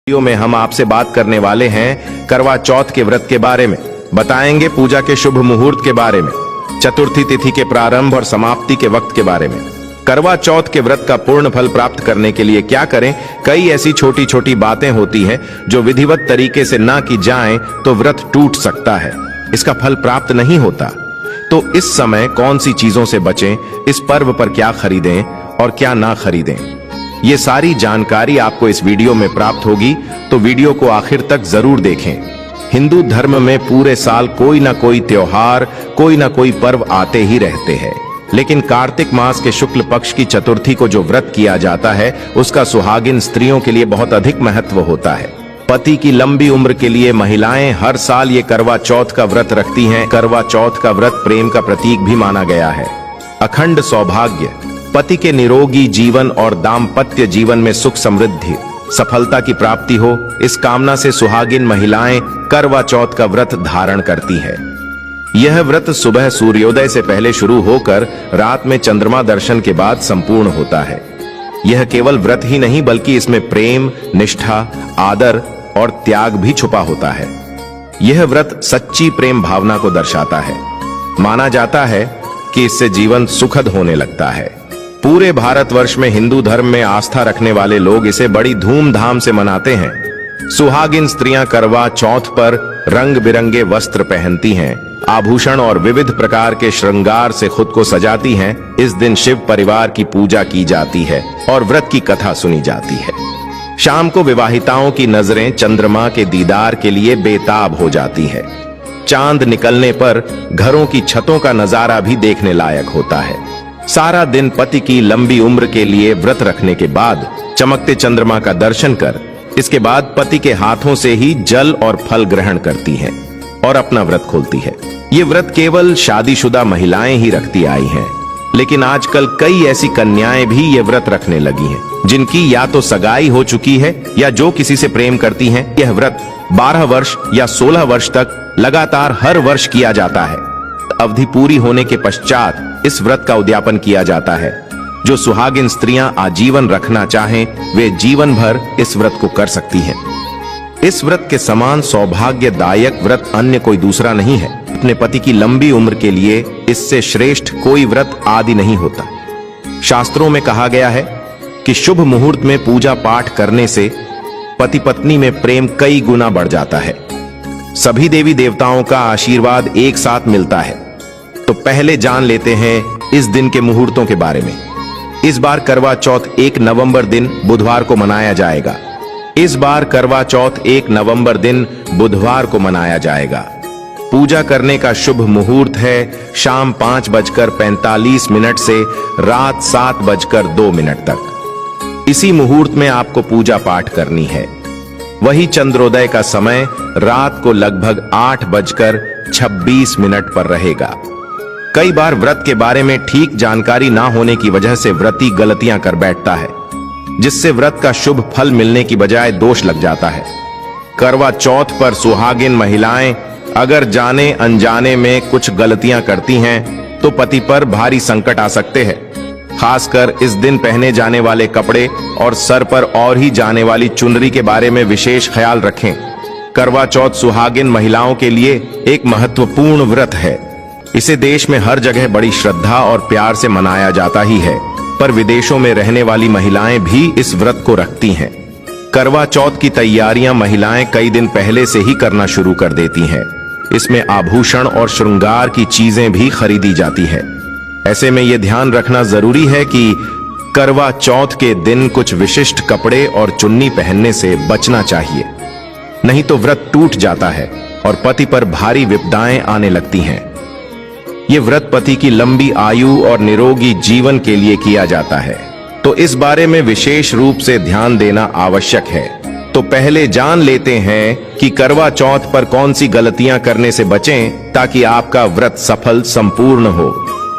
Video में हम आपसे बात करने वाले हैं करवा चौथ के व्रत के बारे में। बताएंगे पूजा के शुभ मुहूर्त के बारे में, चतुर्थी तिथि के प्रारंभ और समाप्ति के वक्त के बारे में। करवा चौथ के व्रत का पूर्ण फल प्राप्त करने के लिए क्या करें। कई ऐसी छोटी छोटी बातें होती हैं जो विधिवत तरीके से ना की जाएं तो व्रत टूट सकता है, इसका फल प्राप्त नहीं होता। तो इस समय कौन सी चीजों से बचें, इस पर्व पर क्या खरीदें और क्या ना खरीदें, ये सारी जानकारी आपको इस वीडियो में प्राप्त होगी, तो वीडियो को आखिर तक जरूर देखें। हिंदू धर्म में पूरे साल कोई ना कोई त्योहार, कोई ना कोई पर्व आते ही रहते हैं, लेकिन कार्तिक मास के शुक्ल पक्ष की चतुर्थी को जो व्रत किया जाता है उसका सुहागिन स्त्रियों के लिए बहुत अधिक महत्व होता है। पति की लंबी उम्र के लिए महिलाएं हर साल ये करवा चौथ का व्रत रखती हैं। करवा चौथ का व्रत प्रेम का प्रतीक भी माना गया है। अखंड सौभाग्य, पति के निरोगी जीवन और दाम्पत्य जीवन में सुख समृद्धि, सफलता की प्राप्ति हो, इस कामना से सुहागिन महिलाएं करवा चौथ का व्रत धारण करती है। यह व्रत सुबह सूर्योदय से पहले शुरू होकर रात में चंद्रमा दर्शन के बाद संपूर्ण होता है। यह केवल व्रत ही नहीं बल्कि इसमें प्रेम, निष्ठा, आदर और त्याग भी छुपा होता है। यह व्रत सच्ची प्रेम भावना को दर्शाता है। माना जाता है कि इससे जीवन सुखद होने लगता है। पूरे भारतवर्ष में हिंदू धर्म में आस्था रखने वाले लोग इसे बड़ी धूमधाम से मनाते हैं। सुहागिन स्त्रियां करवा चौथ पर रंग बिरंगे वस्त्र पहनती हैं, आभूषण और विविध प्रकार के श्रृंगार से खुद को सजाती हैं। इस दिन शिव परिवार की पूजा की जाती है और व्रत की कथा सुनी जाती है। शाम को विवाहिताओं की नजरें चंद्रमा के दीदार के लिए बेताब हो जाती है। चांद निकलने पर घरों की छतों का नजारा भी देखने लायक होता है। सारा दिन पति की लंबी उम्र के लिए व्रत रखने के बाद चमकते चंद्रमा का दर्शन कर इसके बाद पति के हाथों से ही जल और फल ग्रहण करती हैं और अपना व्रत खोलती है। ये व्रत केवल शादीशुदा महिलाएं ही रखती आई हैं, लेकिन आजकल कई ऐसी कन्याएं भी ये व्रत रखने लगी हैं जिनकी या तो सगाई हो चुकी है या जो किसी से प्रेम करती हैं। यह व्रत 12 वर्ष या 16 वर्ष तक लगातार हर वर्ष किया जाता है। अवधि पूरी होने के पश्चात इस व्रत का उद्यापन किया जाता है। जो सुहागिन स्त्रियां आजीवन रखना चाहें वे जीवन भर इस व्रत को कर सकती हैं। इस व्रत के समान सौभाग्यदायक व्रत अन्य कोई दूसरा नहीं है। अपने पति की लंबी उम्र के लिए इससे श्रेष्ठ कोई व्रत आदि नहीं होता। शास्त्रों में कहा गया है कि शुभ मुहूर्त में पूजा पाठ करने से पति पत्नी में प्रेम कई गुना बढ़ जाता है। सभी देवी देवताओं का आशीर्वाद एक साथ मिलता है। तो पहले जान लेते हैं इस दिन के मुहूर्तों के बारे में। इस बार करवा चौथ 1 नवंबर दिन बुधवार को मनाया जाएगा। इस बार करवा चौथ 1 नवंबर दिन बुधवार को मनाया जाएगा। पूजा करने का शुभ मुहूर्त है शाम 5:45 से रात 7:02 तक। इसी मुहूर्त में आपको पूजा पाठ करनी है। वही चंद्रोदय का समय रात को लगभग 8:26 पर रहेगा। कई बार व्रत के बारे में ठीक जानकारी ना होने की वजह से व्रती गलतियां कर बैठता है, जिससे व्रत का शुभ फल मिलने की बजाय दोष लग जाता है। करवा चौथ पर सुहागिन महिलाएं अगर जाने अनजाने में कुछ गलतियां करती हैं तो पति पर भारी संकट आ सकते हैं। खासकर इस दिन पहने जाने वाले कपड़े और सर पर और ही जाने वाली चुनरी के बारे में विशेष ख्याल रखें। करवा चौथ सुहागिन महिलाओं के लिए एक महत्वपूर्ण व्रत है। इसे देश में हर जगह बड़ी श्रद्धा और प्यार से मनाया जाता ही है, पर विदेशों में रहने वाली महिलाएं भी इस व्रत को रखती हैं। करवा चौथ की तैयारियां महिलाएं कई दिन पहले से ही करना शुरू कर देती हैं। इसमें आभूषण और श्रृंगार की चीजें भी खरीदी जाती है। ऐसे में यह ध्यान रखना जरूरी है कि करवा चौथ के दिन कुछ विशिष्ट कपड़े और चुन्नी पहनने से बचना चाहिए, नहीं तो व्रत टूट जाता है और पति पर भारी विपदाएं आने लगती हैं। ये व्रत पति की लंबी आयु और निरोगी जीवन के लिए किया जाता है, तो इस बारे में विशेष रूप से ध्यान देना आवश्यक है। तो पहले जान लेते हैं कि करवा चौथ पर कौन सी गलतियां करने से बचें ताकि आपका व्रत सफल संपूर्ण हो।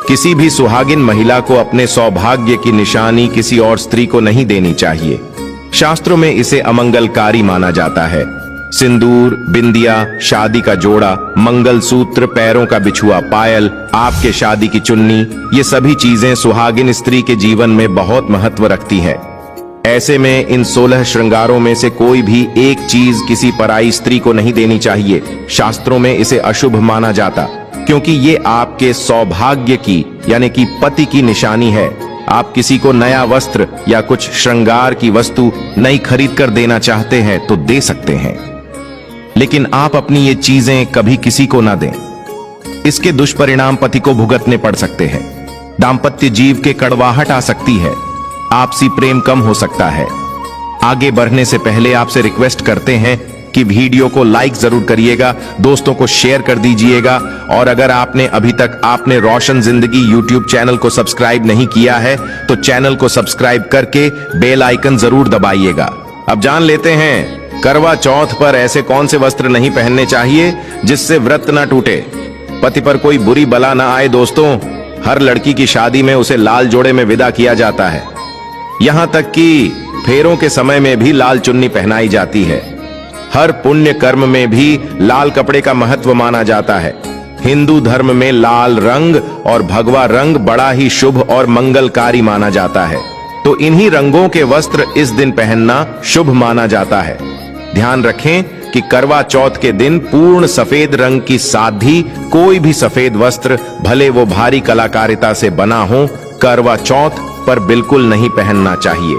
किसी भी सुहागिन महिला को अपने सौभाग्य की निशानी किसी और स्त्री को नहीं देनी चाहिए। शास्त्रों में इसे अमंगलकारी माना जाता है। सिंदूर, बिंदिया, शादी का जोड़ा, मंगलसूत्र, पैरों का बिछुआ पायल, आपके शादी की चुन्नी, ये सभी चीजें सुहागिन स्त्री के जीवन में बहुत महत्व रखती है। ऐसे में इन 16 श्रृंगारों में से कोई भी एक चीज किसी पराई स्त्री को नहीं देनी चाहिए। शास्त्रों में इसे अशुभ माना जाता, क्योंकि ये आपके सौभाग्य की यानी कि पति की निशानी है। आप किसी को नया वस्त्र या कुछ श्रृंगार की वस्तु नई खरीद कर देना चाहते हैं तो दे सकते हैं, लेकिन आप अपनी ये चीजें कभी किसी को ना दें। इसके दुष्परिणाम पति को भुगतने पड़ सकते हैं। दाम्पत्य जीव के कड़वाहट आ सकती है, आपसी प्रेम कम हो सकता है। आगे बढ़ने से पहले आपसे रिक्वेस्ट करते हैं कि वीडियो को लाइक जरूर करिएगा, दोस्तों को शेयर कर दीजिएगा, और अगर आपने अभी तक आपने रोशन जिंदगी यूट्यूब चैनल को सब्सक्राइब नहीं किया है तो चैनल को सब्सक्राइब करके बेल आइकन जरूर दबाइएगा। अब जान लेते हैं करवा चौथ पर ऐसे कौन से वस्त्र नहीं पहनने चाहिए जिससे व्रत ना टूटे, पति पर कोई बुरी बला ना आए। दोस्तों, हर लड़की की शादी में उसे लाल जोड़े में विदा किया जाता है, यहां तक कि फेरों के समय में भी लाल चुन्नी पहनाई जाती है। हर पुण्य कर्म में भी लाल कपड़े का महत्व माना जाता है। हिंदू धर्म में लाल रंग और भगवा रंग बड़ा ही शुभ और मंगलकारी माना जाता है, तो इन्हीं रंगों के वस्त्र इस दिन पहनना शुभ माना जाता है। ध्यान रखें कि करवा चौथ के दिन पूर्ण सफेद रंग की साधी कोई भी सफेद वस्त्र, भले वो भारी कलाकारिता से बना हो, करवा चौथ पर बिल्कुल नहीं पहनना चाहिए,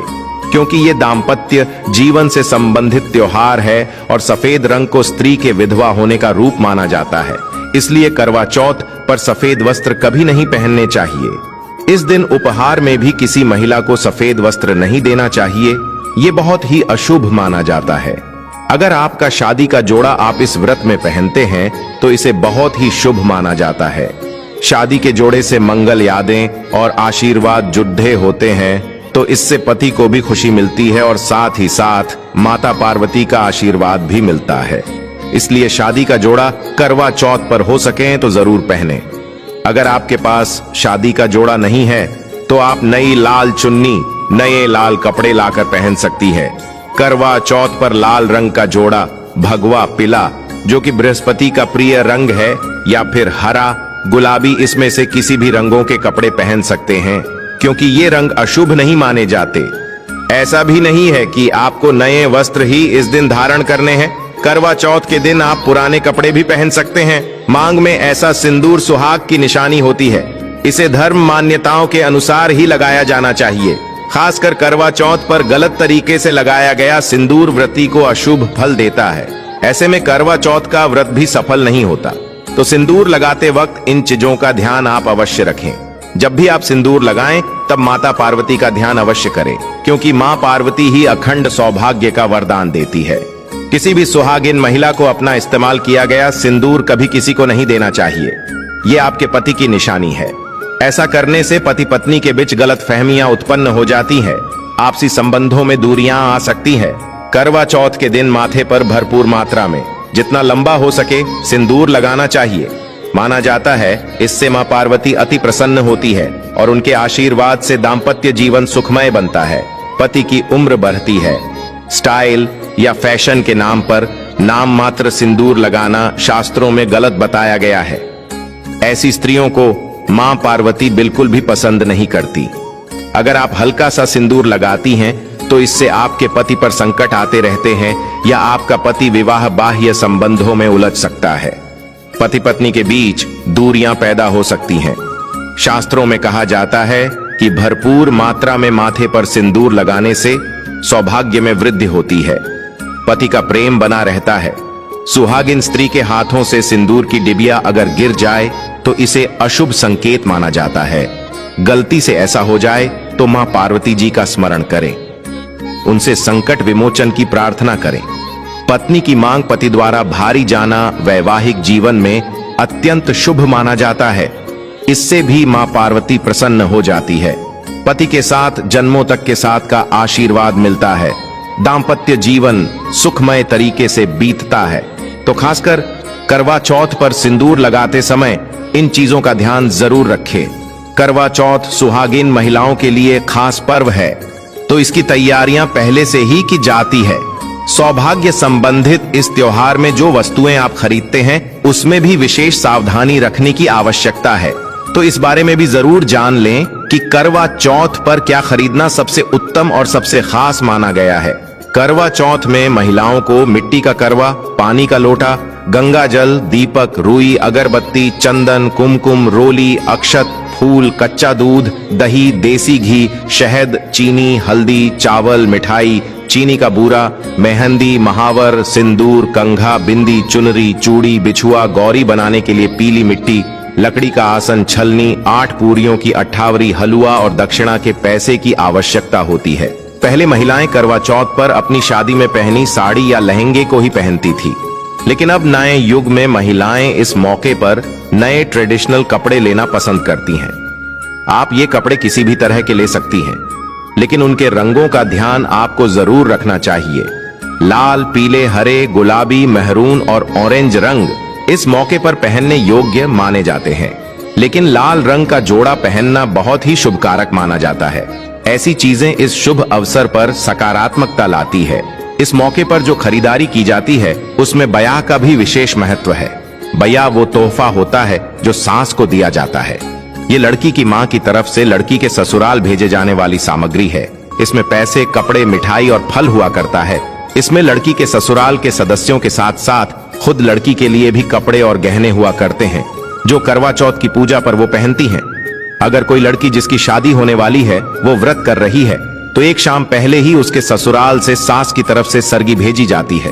क्योंकि ये दाम्पत्य जीवन से संबंधित त्योहार है और सफेद रंग को स्त्री के विधवा होने का रूप माना जाता है। इसलिए करवा चौथ पर सफेद वस्त्र कभी नहीं पहनने चाहिए। इस दिन उपहार में भी किसी महिला को सफेद वस्त्र नहीं देना चाहिए, ये बहुत ही अशुभ माना जाता है। अगर आपका शादी का जोड़ा आप इस व्रत में पहनते हैं तो इसे बहुत ही शुभ माना जाता है। शादी के जोड़े से मंगल यादें और आशीर्वाद जुड़े होते हैं, तो इससे पति को भी खुशी मिलती है और साथ ही साथ माता पार्वती का आशीर्वाद भी मिलता है। इसलिए शादी का जोड़ा करवा चौथ पर हो सके तो जरूर पहने। अगर आपके पास शादी का जोड़ा नहीं है तो आप नई लाल चुन्नी, नए लाल कपड़े लाकर पहन सकती है। करवा चौथ पर लाल रंग का जोड़ा, भगवा, पीला जो कि बृहस्पति का प्रिय रंग है, या फिर हरा, गुलाबी, इसमें से किसी भी रंगों के कपड़े पहन सकते हैं, क्योंकि ये रंग अशुभ नहीं माने जाते। ऐसा भी नहीं है कि आपको नए वस्त्र ही इस दिन धारण करने हैं। करवा चौथ के दिन आप पुराने कपड़े भी पहन सकते हैं। मांग में ऐसा सिंदूर सुहाग की निशानी होती है, इसे धर्म मान्यताओं के अनुसार ही लगाया जाना चाहिए। खासकर करवा चौथ पर गलत तरीके से लगाया गया सिंदूर व्रती को अशुभ फल देता है। ऐसे में करवा चौथ का व्रत भी सफल नहीं होता। तो सिंदूर लगाते वक्त इन चीजों का ध्यान आप अवश्य रखें। जब भी आप सिंदूर लगाएं तब माता पार्वती का ध्यान अवश्य करें, क्योंकि मां पार्वती ही अखंड सौभाग्य का वरदान देती है। किसी भी सुहागिन महिला को अपना इस्तेमाल किया गया सिंदूर कभी किसी को नहीं देना चाहिए। ये आपके पति की निशानी है। ऐसा करने से पति पत्नी के बीच गलत फहमियां उत्पन्न हो जाती है, आपसी संबंधों में दूरियां आ सकती है। करवा चौथ के दिन माथे पर भरपूर मात्रा में, जितना लंबा हो सके, सिंदूर लगाना चाहिए। माना जाता है इससे मां पार्वती अति प्रसन्न होती है और उनके आशीर्वाद से दाम्पत्य जीवन सुखमय बनता है, पति की उम्र बढ़ती है। स्टाइल या फैशन के नाम पर नाम मात्र सिंदूर लगाना शास्त्रों में गलत बताया गया है। ऐसी स्त्रियों को मां पार्वती बिल्कुल भी पसंद नहीं करती। अगर आप हल्का सा सिंदूर लगाती हैं तो इससे आपके पति पर संकट आते रहते हैं, या आपका पति विवाह बाह्य संबंधों में उलझ सकता है। पति पत्नी के बीच दूरियां पैदा हो सकती हैं। शास्त्रों में कहा जाता है कि भरपूर मात्रा में माथे पर सिंदूर लगाने से सौभाग्य में वृद्धि होती है, पति का प्रेम बना रहता है। सुहागिन स्त्री के हाथों से सिंदूर की डिबिया अगर गिर जाए तो इसे अशुभ संकेत माना जाता है। गलती से ऐसा हो जाए तो मां पार्वती जी का स्मरण करें, उनसे संकट विमोचन की प्रार्थना करें। पत्नी की मांग पति द्वारा भारी जाना वैवाहिक जीवन में अत्यंत शुभ माना जाता है। इससे भी मां पार्वती प्रसन्न हो जाती है। पति के साथ जन्मों तक के साथ का आशीर्वाद मिलता है। दाम्पत्य जीवन सुखमय तरीके से बीतता है। तो खासकर करवा चौथ पर सिंदूर लगाते समय इन चीजों का ध्यान जरूर रखें। करवा चौथ सुहागिन महिलाओं के लिए खास पर्व है, तो इसकी तैयारियां पहले से ही की जाती है। सौभाग्य संबंधित इस त्योहार में जो वस्तुएं आप खरीदते हैं उसमें भी विशेष सावधानी रखने की आवश्यकता है, तो इस बारे में भी जरूर जान लें कि करवा चौथ पर क्या खरीदना सबसे उत्तम और सबसे खास माना गया है। करवा चौथ में महिलाओं को मिट्टी का करवा, पानी का लोटा, गंगा जल, दीपक, रुई, अगरबत्ती, चंदन, कुमकुम, रोली, अक्षत, फूल, कच्चा दूध, दही, देसी घी, शहद, चीनी, हल्दी, चावल, मिठाई, चीनी का बूरा, मेहंदी, महावर, सिंदूर, कंघा, बिंदी, चुनरी, चूड़ी, बिछुआ, गौरी बनाने के लिए पीली मिट्टी, लकड़ी का आसन, छलनी, 8 पूरियों की 28 हलवा और दक्षिणा के पैसे की आवश्यकता होती है। पहले महिलाएं करवा चौथ पर अपनी शादी में पहनी साड़ी या लहंगे को ही पहनती थी, लेकिन अब नए युग में महिलाएं इस मौके पर नए ट्रेडिशनल कपड़े लेना पसंद करती हैं। आप ये कपड़े किसी भी तरह के ले सकती हैं, लेकिन उनके रंगों का ध्यान आपको जरूर रखना चाहिए। लाल, पीले, हरे, गुलाबी, मेहरून और ऑरेंज रंग इस मौके पर पहनने योग्य माने जाते हैं, लेकिन लाल रंग का जोड़ा पहनना बहुत ही शुभकारक माना जाता है। ऐसी चीजें इस शुभ अवसर पर सकारात्मकता लाती है। इस मौके पर जो खरीदारी की जाती है उसमें बयाह का भी विशेष महत्व है। बयाह वो तोहफा होता है जो सास को दिया जाता है। ये लड़की की मां की तरफ से लड़की के ससुराल भेजे जाने वाली सामग्री है। इसमें पैसे, कपड़े, मिठाई और फल हुआ करता है। इसमें लड़की के ससुराल के सदस्यों के साथ साथ खुद लड़की के लिए भी कपड़े और गहने हुआ करते हैं, जो करवा चौथ की पूजा पर वो पहनती हैं। अगर कोई लड़की जिसकी शादी होने वाली है वो व्रत कर रही है तो एक शाम पहले ही उसके ससुराल से सास की तरफ से सरगी भेजी जाती है।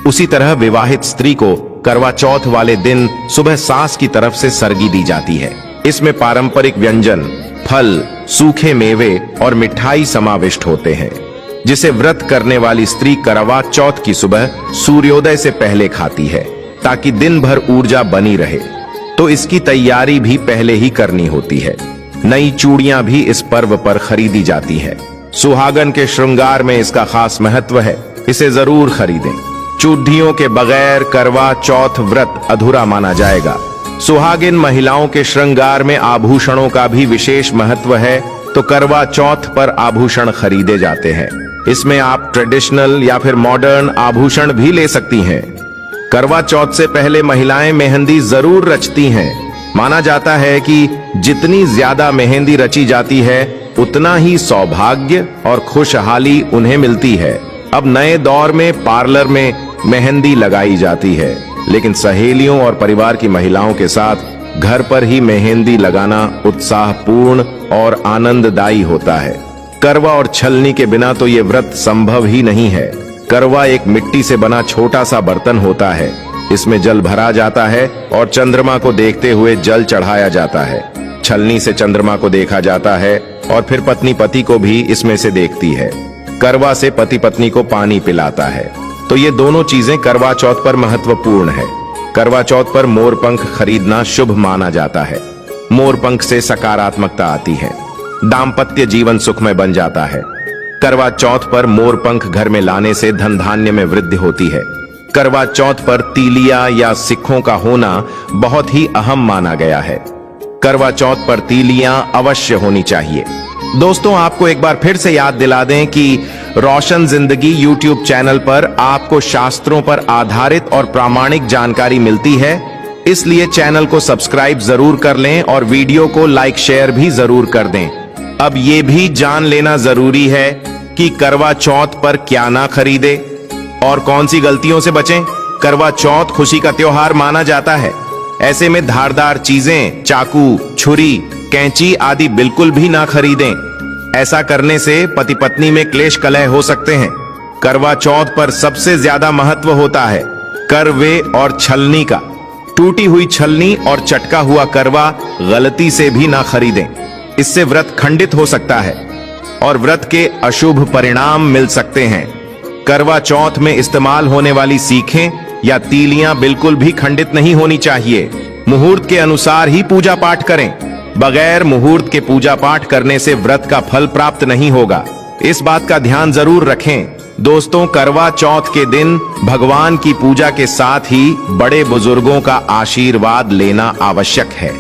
उसी तरह विवाहित स्त्री को करवा चौथ वाले दिन सुबह सास की तरफ से सरगी दी जाती है। इसमें पारंपरिक व्यंजन, फल, सूखे मेवे और मिठाई समाविष्ट होते हैं, जिसे व्रत करने वाली स्त्री करवा चौथ की सुबह सूर्योदय से पहले खाती है ताकि दिन भर ऊर्जा बनी रहे। तो इसकी तैयारी भी पहले ही करनी होती है। नई चूड़ियां भी इस पर्व पर खरीदी जाती है। सुहागन के श्रृंगार में इसका खास महत्व है, इसे जरूर खरीदें। चूड़ियों के बगैर करवा चौथ व्रत अधूरा माना जाएगा। सुहागिन महिलाओं के श्रृंगार में आभूषणों का भी विशेष महत्व है, तो करवा चौथ पर आभूषण खरीदे जाते हैं। इसमें आप ट्रेडिशनल या फिर मॉडर्न आभूषण भी ले सकती हैं। करवा चौथ से पहले महिलाएं मेहंदी जरूर रचती हैं। माना जाता है कि जितनी ज्यादा मेहंदी रची जाती है उतना ही सौभाग्य और खुशहाली उन्हें मिलती है। अब नए दौर में पार्लर में मेहंदी लगाई जाती है, लेकिन सहेलियों और परिवार की महिलाओं के साथ घर पर ही मेहंदी लगाना उत्साहपूर्ण और आनंददायी होता है। करवा और छलनी के बिना तो ये व्रत संभव ही नहीं है। करवा एक मिट्टी से बना छोटा सा बर्तन होता है। इसमें जल भरा जाता है और चंद्रमा को देखते हुए जल चढ़ाया जाता है। छलनी से चंद्रमा को देखा जाता है और फिर पत्नी पति को भी इसमें से देखती है। करवा से पति पत्नी को पानी पिलाता है। तो ये दोनों चीजें करवा चौथ पर महत्वपूर्ण है। करवा चौथ पर मोरपंख खरीदना शुभ माना जाता है। मोरपंख से सकारात्मकता आती है, दाम्पत्य जीवन सुखमय बन जाता है। करवा चौथ पर मोरपंख घर में लाने से धन धान्य में वृद्धि होती है। करवा चौथ पर तीलिया या सिक्कों का होना बहुत ही अहम माना गया है। करवा चौथ पर तीलियां अवश्य होनी चाहिए। दोस्तों, आपको एक बार फिर से याद दिला दें कि रोशन जिंदगी यूट्यूब चैनल पर आपको शास्त्रों पर आधारित और प्रामाणिक जानकारी मिलती है, इसलिए चैनल को सब्सक्राइब जरूर कर लें और वीडियो को लाइक शेयर भी जरूर कर दें। अब ये भी जान लेना जरूरी है कि करवा चौथ पर क्या ना खरीदे और कौन सी गलतियों से बचें। करवा चौथ खुशी का त्योहार माना जाता है। ऐसे में धारदार चीजें, चाकू, छुरी, कैंची आदि बिल्कुल भी ना खरीदें। ऐसा करने से पति पत्नी में क्लेश कलह हो सकते हैं। करवा चौथ पर सबसे ज्यादा महत्व होता है करवे और छलनी का। टूटी हुई छलनी और चटका हुआ करवा गलती से भी ना खरीदें। इससे व्रत खंडित हो सकता है और व्रत के अशुभ परिणाम मिल सकते हैं। करवा चौथ में इस्तेमाल होने वाली सीखें या तीलियां बिल्कुल भी खंडित नहीं होनी चाहिए। मुहूर्त के अनुसार ही पूजा पाठ करें। बगैर मुहूर्त के पूजा पाठ करने से व्रत का फल प्राप्त नहीं होगा। इस बात का ध्यान जरूर रखें। दोस्तों, करवा चौथ के दिन भगवान की पूजा के साथ ही बड़े बुजुर्गों का आशीर्वाद लेना आवश्यक है।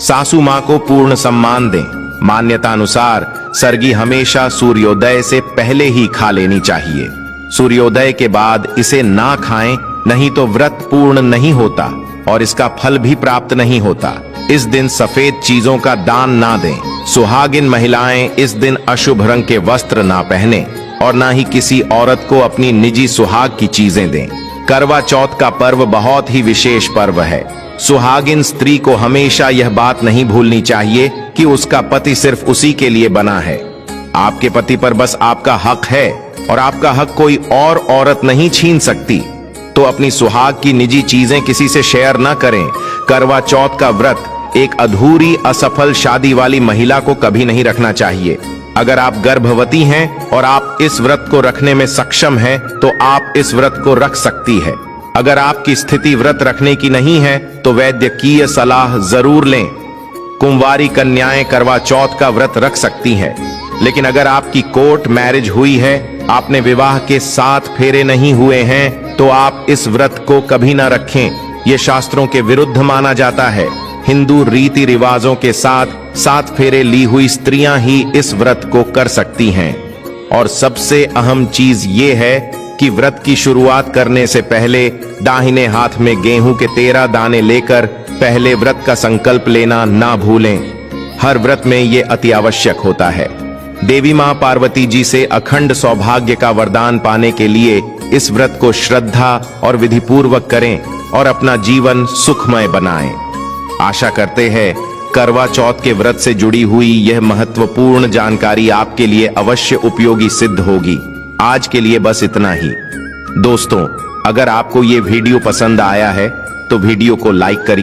सासू मां को पूर्ण सम्मान दें। मान्यता अनुसार सरगी हमेशा सूर्योदय से पहले ही खा लेनी चाहिए। सूर्योदय के बाद इसे ना खाएं, नहीं तो व्रत पूर्ण नहीं होता और इसका फल भी प्राप्त नहीं होता। इस दिन सफेद चीजों का दान ना दें। सुहागिन महिलाएं इस दिन अशुभ रंग के वस्त्र ना पहने और ना ही किसी औरत को अपनी निजी सुहाग की चीजें दें। करवा चौथ का पर्व बहुत ही विशेष पर्व है। सुहागिन स्त्री को हमेशा यह बात नहीं भूलनी चाहिए कि उसका पति सिर्फ उसी के लिए बना है। आपके पति पर बस आपका हक है और आपका हक कोई और औरत नहीं छीन सकती। तो अपनी सुहाग की निजी चीजें किसी से शेयर ना करें। करवा चौथ का व्रत एक अधूरी असफल शादी वाली महिला को कभी नहीं रखना चाहिए। अगर आप गर्भवती हैं और आप इस व्रत को रखने में सक्षम हैं, तो आप इस व्रत को रख सकती है। अगर आपकी स्थिति व्रत रखने की नहीं है तो वैद्यकीय सलाह जरूर लें। कुंवारी कन्याएं करवा चौथ का व्रत रख सकती हैं, लेकिन अगर आपकी कोर्ट मैरिज हुई है, आपने विवाह के 7 फेरे नहीं हुए हैं, तो आप इस व्रत को कभी ना रखें। यह शास्त्रों के विरुद्ध माना जाता है। हिंदू रीति रिवाजों के साथ 7 फेरे ली हुई स्त्रियां ही इस व्रत को कर सकती हैं। और सबसे अहम चीज ये है कि व्रत की शुरुआत करने से पहले दाहिने हाथ में गेहूं के 13 दाने लेकर पहले व्रत का संकल्प लेना ना भूलें। हर व्रत में ये अति आवश्यक होता है। देवी मां पार्वती जी से अखंड सौभाग्य का वरदान पाने के लिए इस व्रत को श्रद्धा और विधिपूर्वक करें और अपना जीवन सुखमय बनाएं। आशा करते हैं करवा चौथ के व्रत से जुड़ी हुई यह महत्वपूर्ण जानकारी आपके लिए अवश्य उपयोगी सिद्ध होगी। आज के लिए बस इतना ही। दोस्तों, अगर आपको ये वीडियो पसंद आया है तो वीडियो को लाइक करिए।